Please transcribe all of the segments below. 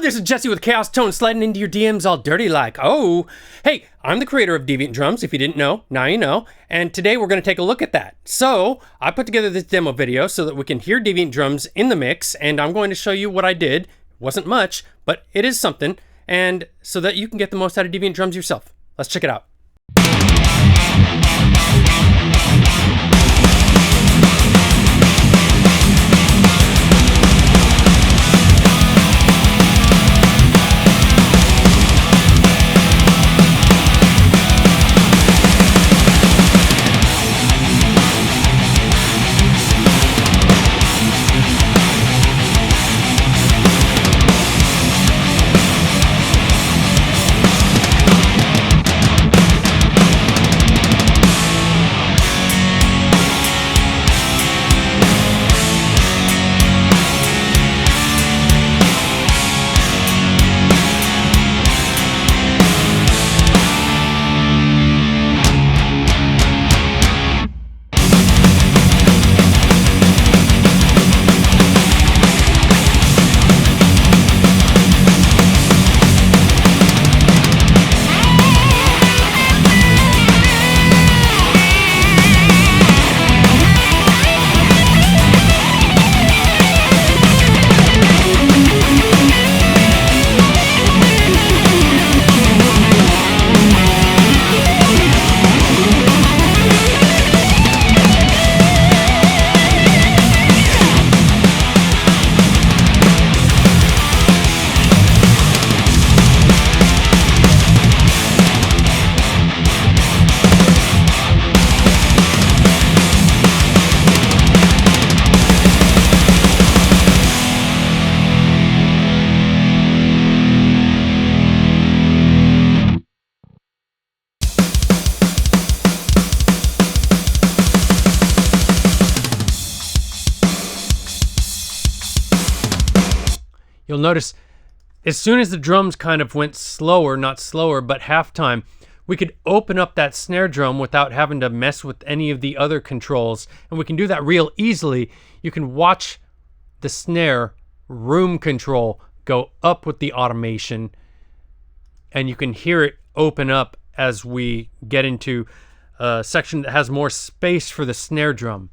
this is Jesse with Chaos Tone sliding into your DMs all dirty like. Oh, hey, I'm the creator of Deviant Drums. If you didn't know, now you know. And today we're going to take a look at that. So I put together this demo video so that we can hear Deviant Drums in the mix, and I'm going to show you what I did. It wasn't much, but it is something, and so that you can get the most out of Deviant Drums yourself. Let's check it out. You'll notice as soon as the drums kind of went slower, not slower, but halftime, we could open up that snare drum without having to mess with any of the other controls. And we can do that real easily. You can watch the snare room control go up with the automation, and you can hear it open up as we get into a section that has more space for the snare drum.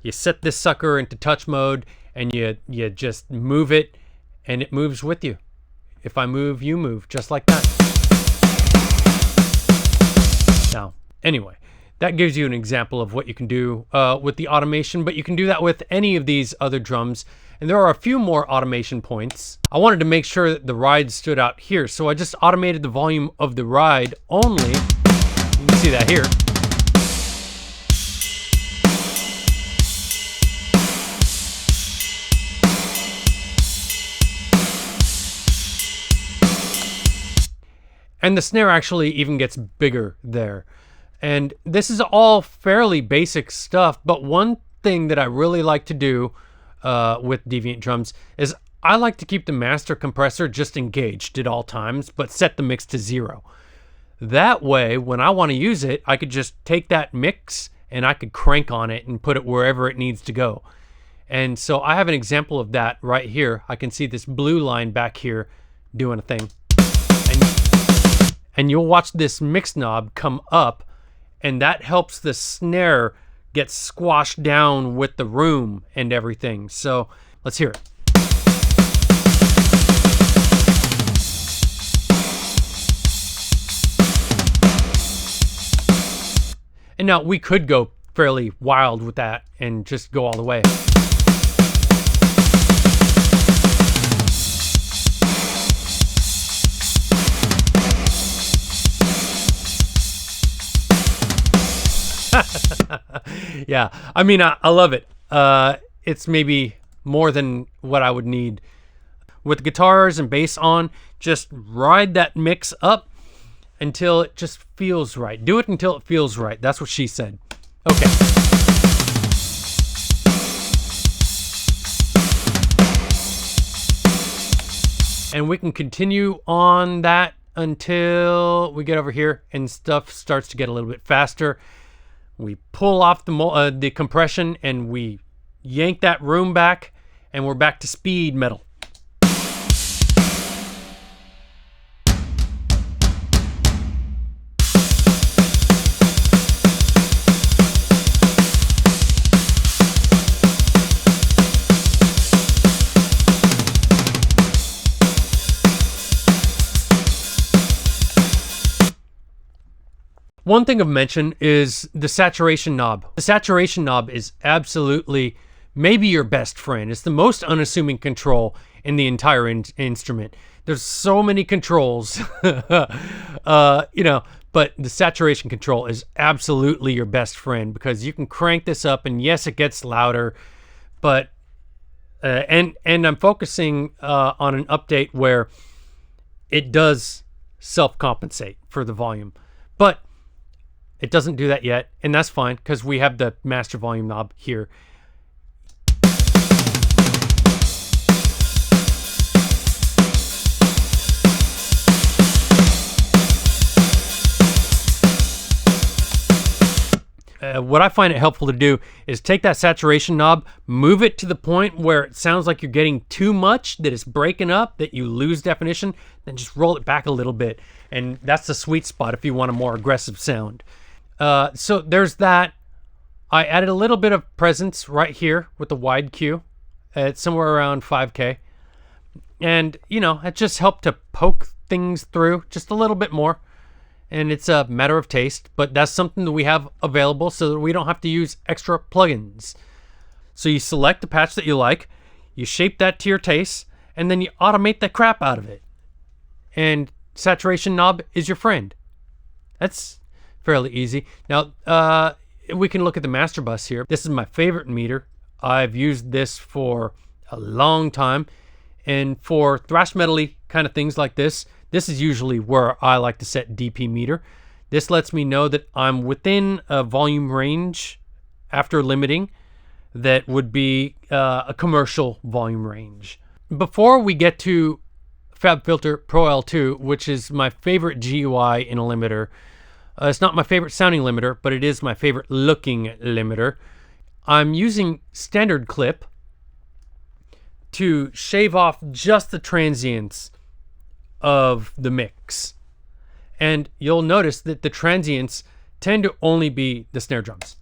You set this sucker into touch mode and you just move it and it moves with you. If I move, you move, just like that. Now, anyway, that gives you an example of what you can do with the automation, but you can do that with any of these other drums. And there are a few more automation points. I wanted to make sure that the ride stood out here, so I just automated the volume of the ride only. You can see that here. And the snare actually even gets bigger there. And this is all fairly basic stuff, but one thing that I really like to do with Deviant Drums is I like to keep the master compressor just engaged at all times, but set the mix to 0. That way, when I want to use it, I could just take that mix and I could crank on it and put it wherever it needs to go. And so I have an example of that right here. I can see this blue line back here doing a thing. And you'll watch this mix knob come up, and that helps the snare get squashed down with the room and everything. So let's hear it. And now we could go fairly wild with that and just go all the way. Yeah, I mean, I love it. It's maybe more than what I would need. With guitars and bass on, just ride that mix up until it just feels right. Do it until it feels right. That's what she said. Okay. And we can continue on that until we get over here and stuff starts to get a little bit faster. We pull off the compression and we yank that room back, and we're back to speed metal. One thing of mention is the saturation knob. The saturation knob is absolutely maybe your best friend. It's the most unassuming control in the entire instrument. There's so many controls, but the saturation control is absolutely your best friend because you can crank this up, and yes, it gets louder, but and I'm focusing on an update where it does self-compensate for the volume, but it doesn't do that yet, and that's fine because we have the master volume knob here. What I find it helpful to do is take that saturation knob, move it to the point where it sounds like you're getting too much, that it's breaking up, that you lose definition, then just roll it back a little bit. And that's the sweet spot if you want a more aggressive sound. So there's that. I added a little bit of presence right here with the wide Q. It's somewhere around 5K. And, it just helped to poke things through just a little bit more. And it's a matter of taste, but that's something that we have available so that we don't have to use extra plugins. So you select the patch that you like, you shape that to your taste, and then you automate the crap out of it. And saturation knob is your friend. That's fairly easy. Now, we can look at the master bus here. This is my favorite meter. I've used this for a long time. And for thrash metal-y kind of things like this, this is usually where I like to set DP meter. This lets me know that I'm within a volume range after limiting that would be a commercial volume range. Before we get to FabFilter Pro L2, which is my favorite GUI in a limiter, it's not my favorite sounding limiter, but it is my favorite looking limiter. I'm using standard clip to shave off just the transients of the mix. And you'll notice that the transients tend to only be the snare drums.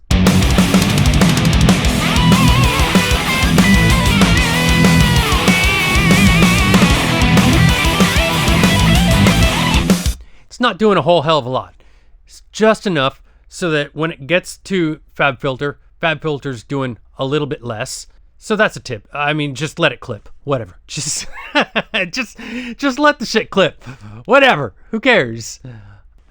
It's not doing a whole hell of a lot. It's just enough so that when it gets to FabFilter's doing a little bit less. So that's a tip. I mean, just let it clip. Whatever. Just just let the shit clip. Whatever. Who cares?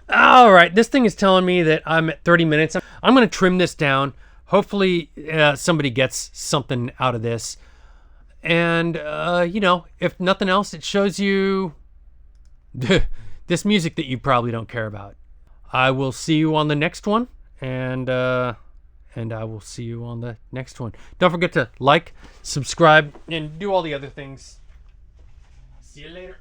All right. This thing is telling me that I'm at 30 minutes. I'm going to trim this down. Hopefully somebody gets something out of this. And, if nothing else, it shows you this music that you probably don't care about. I will see you on the next one. And I will see you on the next one. Don't forget to like, subscribe, and do all the other things. See you later.